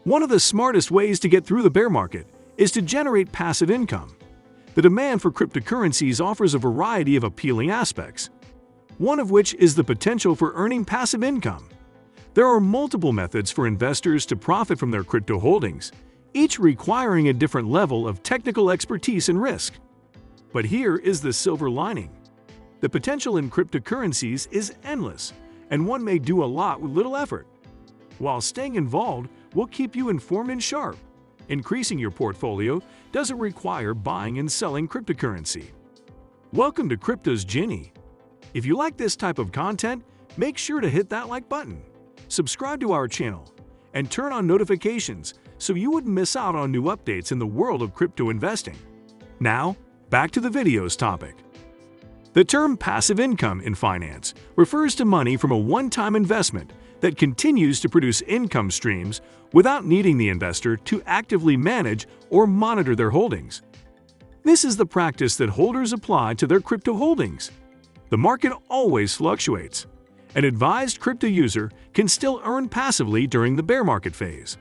One of the smartest ways to get through the bear market is to generate passive income. The demand for cryptocurrencies offers a variety of appealing aspects, one of which is the potential for earning passive income. There are multiple methods for investors to profit from their crypto holdings, each requiring a different level of technical expertise and risk. But here is the silver lining. The potential in cryptocurrencies is endless, and one may do a lot with little effort. While staying involved will keep you informed and sharp, increasing your portfolio doesn't require buying and selling cryptocurrency. Welcome to Crypto's Genie. If you like this type of content, make sure to hit that like button, subscribe to our channel, and turn on notifications so you wouldn't miss out on new updates in the world of crypto investing. Now, back to the video's topic. The term passive income in finance refers to money from a one-time investment that continues to produce income streams without needing the investor to actively manage or monitor their holdings. This is the practice that holders apply to their crypto holdings. The market always fluctuates. An advised crypto user can still earn passively during the bear market phase.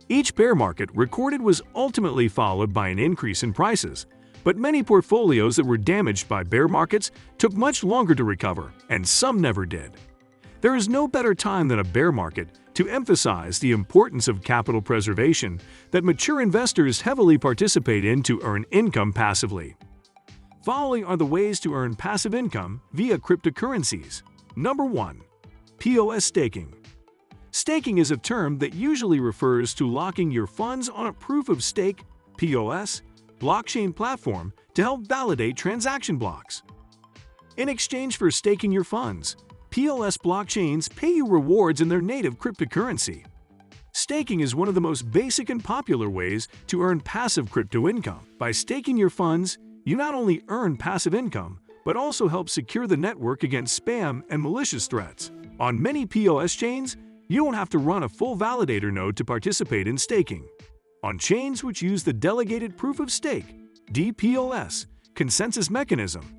Each bear market recorded was ultimately followed by an increase in prices, but many portfolios that were damaged by bear markets took much longer to recover, and some never did. There is no better time than a bear market to emphasize the importance of capital preservation that mature investors heavily participate in to earn income passively. Following are the ways to earn passive income via cryptocurrencies. Number 1. POS Staking. Staking is a term that usually refers to locking your funds on a proof-of-stake (POS) blockchain platform to help validate transaction blocks. In exchange for staking your funds, POS blockchains pay you rewards in their native cryptocurrency. Staking is one of the most basic and popular ways to earn passive crypto income. By staking your funds, you not only earn passive income, but also help secure the network against spam and malicious threats. On many POS chains, you don't have to run a full validator node to participate in staking. On chains which use the Delegated Proof of Stake (DPoS) consensus mechanism,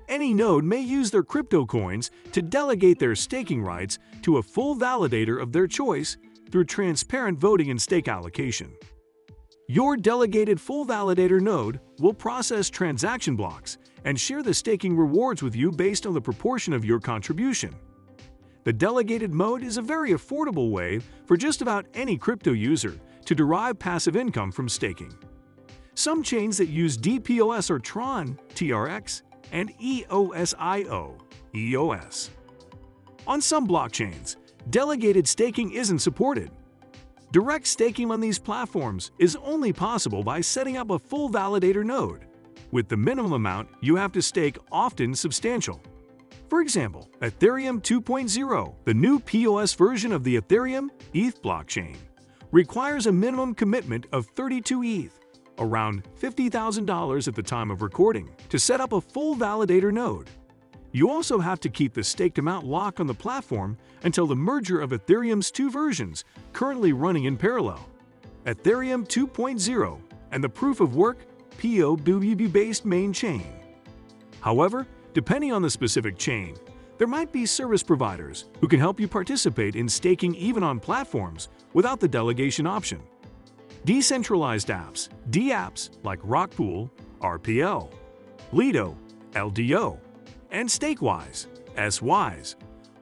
any node may use their crypto coins to delegate their staking rights to a full validator of their choice through transparent voting and stake allocation. Your delegated full validator node will process transaction blocks and share the staking rewards with you based on the proportion of your contribution. The delegated mode is a very affordable way for just about any crypto user to derive passive income from staking. Some chains that use DPoS are Tron, TRX, and EOSIO, EOS. On some blockchains, delegated staking isn't supported. Direct staking on these platforms is only possible by setting up a full validator node, with the minimum amount you have to stake often substantial. For example, Ethereum 2.0, the new POS version of the Ethereum ETH blockchain, requires a minimum commitment of 32 ETH, around $50,000 at the time of recording, to set up a full validator node. You also have to keep the staked amount locked on the platform until the merger of Ethereum's two versions currently running in parallel, Ethereum 2.0 and the proof-of-work POW-based main chain. However, depending on the specific chain, there might be service providers who can help you participate in staking even on platforms without the delegation option. Decentralized apps, DApps, like Rockpool, RPL, Lido, LDO, and Stakewise, SWise,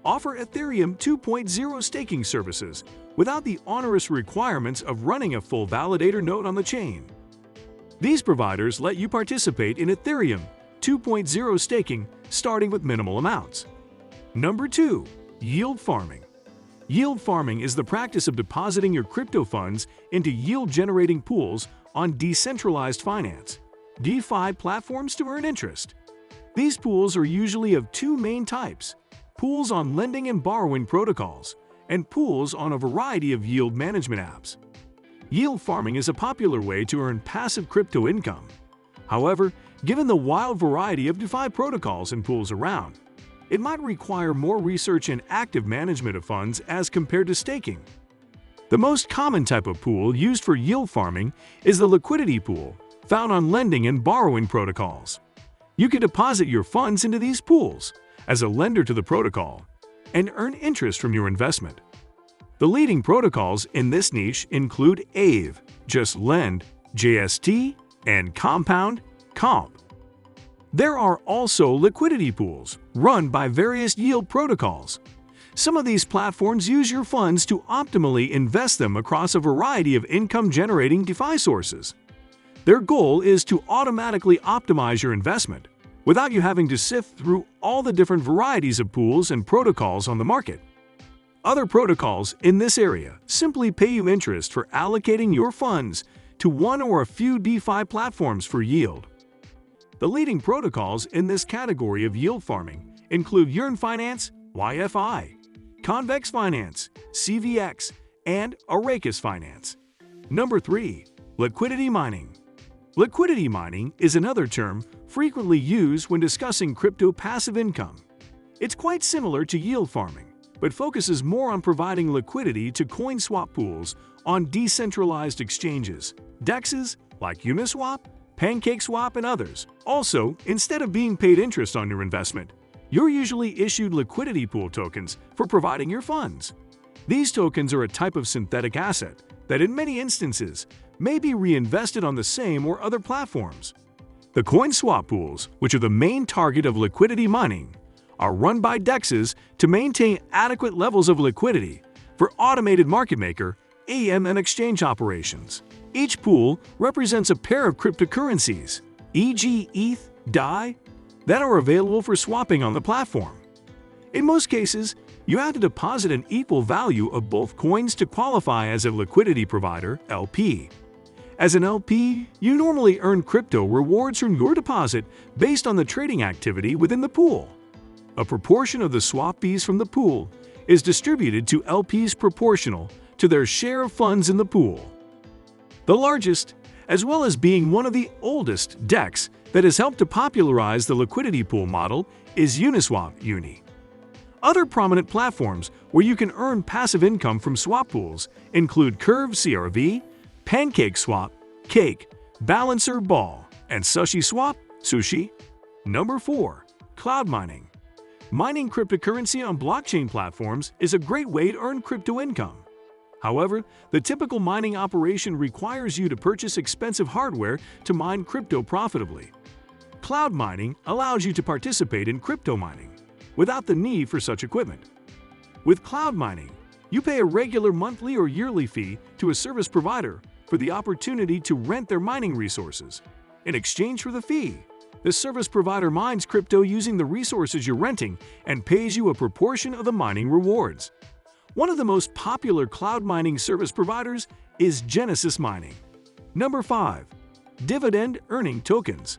offer Ethereum 2.0 staking services without the onerous requirements of running a full validator node on the chain. These providers let you participate in Ethereum 2.0 staking starting with minimal amounts. Number 2. Yield farming. Yield farming is the practice of depositing your crypto funds into yield-generating pools on decentralized finance (DeFi) platforms to earn interest. These pools are usually of two main types: pools on lending and borrowing protocols, and pools on a variety of yield management apps. Yield farming is a popular way to earn passive crypto income. However, given the wild variety of DeFi protocols and pools around, it might require more research and active management of funds as compared to staking. The most common type of pool used for yield farming is the liquidity pool, found on lending and borrowing protocols. You can deposit your funds into these pools as a lender to the protocol and earn interest from your investment. The leading protocols in this niche include Aave, Just Lend, JST, and Compound, Comp. There are also liquidity pools run by various yield protocols. Some of these platforms use your funds to optimally invest them across a variety of income-generating DeFi sources. Their goal is to automatically optimize your investment without you having to sift through all the different varieties of pools and protocols on the market. Other protocols in this area simply pay you interest for allocating your funds to one or a few DeFi platforms for yield. The leading protocols in this category of yield farming include Yearn Finance, YFI, Convex Finance, CVX, and Arrakis Finance. Number 3. Liquidity Mining. Liquidity mining is another term frequently used when discussing crypto passive income. It's quite similar to yield farming, but focuses more on providing liquidity to coin swap pools on decentralized exchanges, DEXs like Uniswap, PancakeSwap, and others. Also, instead of being paid interest on your investment, you're usually issued liquidity pool tokens for providing your funds. These tokens are a type of synthetic asset that in many instances may be reinvested on the same or other platforms. The coin swap pools, which are the main target of liquidity mining, are run by DEXs to maintain adequate levels of liquidity for automated market maker, AM, and exchange operations. Each pool represents a pair of cryptocurrencies, e.g. ETH, DAI, that are available for swapping on the platform. In most cases, you have to deposit an equal value of both coins to qualify as a liquidity provider, LP. As an LP, you normally earn crypto rewards from your deposit based on the trading activity within the pool. A proportion of the swap fees from the pool is distributed to LPs proportional to their share of funds in the pool. The largest, as well as being one of the oldest DEX that has helped to popularize the liquidity pool model, is Uniswap Uni. Other prominent platforms where you can earn passive income from swap pools include Curve CRV, PancakeSwap, Cake, Balancer Ball, and SushiSwap, Sushi. Number 4. Cloud Mining. Mining cryptocurrency on blockchain platforms is a great way to earn crypto income. However, the typical mining operation requires you to purchase expensive hardware to mine crypto profitably. Cloud mining allows you to participate in crypto mining without the need for such equipment. With cloud mining, you pay a regular monthly or yearly fee to a service provider for the opportunity to rent their mining resources. In exchange for the fee, the service provider mines crypto using the resources you're renting and pays you a proportion of the mining rewards. One of the most popular cloud mining service providers is Genesis Mining. Number 5. Dividend Earning Tokens.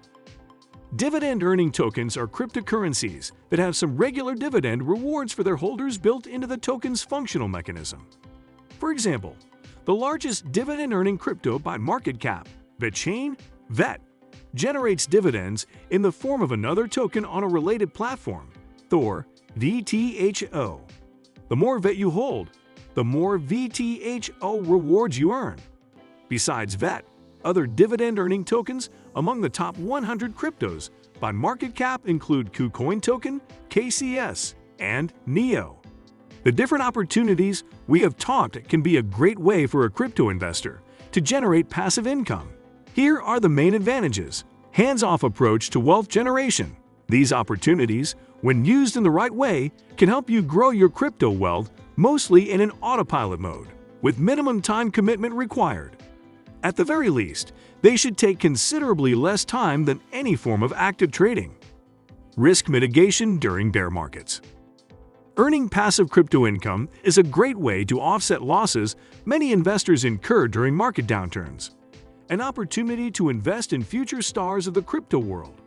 Dividend earning tokens are cryptocurrencies that have some regular dividend rewards for their holders built into the token's functional mechanism. For example, the largest dividend-earning crypto by market cap, VeChain, VET, generates dividends in the form of another token on a related platform, Thor, VTHO. The more VET you hold, the more VTHO rewards you earn. Besides VET, other dividend-earning tokens among the top 100 cryptos by market cap include KuCoin Token, KCS, and NEO. The different opportunities we have talked can be a great way for a crypto investor to generate passive income. Here are the main advantages. Hands-off approach to wealth generation. These opportunities, when used in the right way, can help you grow your crypto wealth mostly in an autopilot mode, with minimum time commitment required. At the very least, they should take considerably less time than any form of active trading. Risk mitigation during bear markets. Earning passive crypto income is a great way to offset losses many investors incur during market downturns. An opportunity to invest in future stars of the crypto world.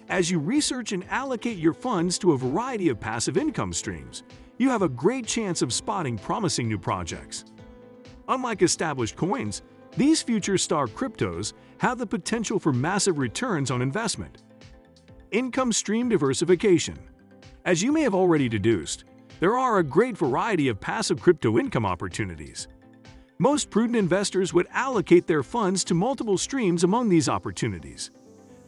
As you research and allocate your funds to a variety of passive income streams, you have a great chance of spotting promising new projects. Unlike established coins, these future star cryptos have the potential for massive returns on investment. Income stream diversification. As you may have already deduced, there are a great variety of passive crypto income opportunities. Most prudent investors would allocate their funds to multiple streams among these opportunities.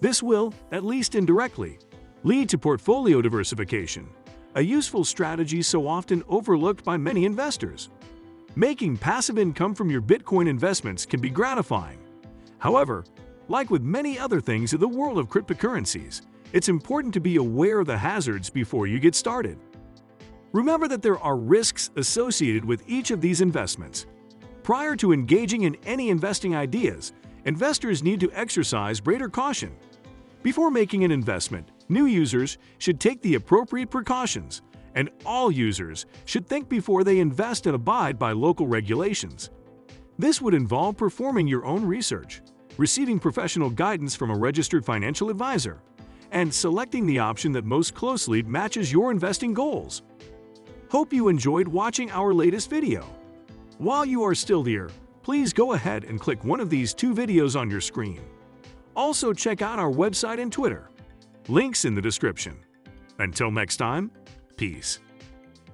This will, at least indirectly, lead to portfolio diversification, a useful strategy so often overlooked by many investors. Making passive income from your Bitcoin investments can be gratifying. However, like with many other things in the world of cryptocurrencies, it's important to be aware of the hazards before you get started. Remember that there are risks associated with each of these investments. Prior to engaging in any investing ideas, investors need to exercise greater caution. Before making an investment, new users should take the appropriate precautions, and all users should think before they invest and abide by local regulations. This would involve performing your own research, receiving professional guidance from a registered financial advisor, and selecting the option that most closely matches your investing goals. Hope you enjoyed watching our latest video. While you are still here, please go ahead and click one of these 2 videos on your screen. Also check out our website and Twitter. Links in the description. Until next time, peace.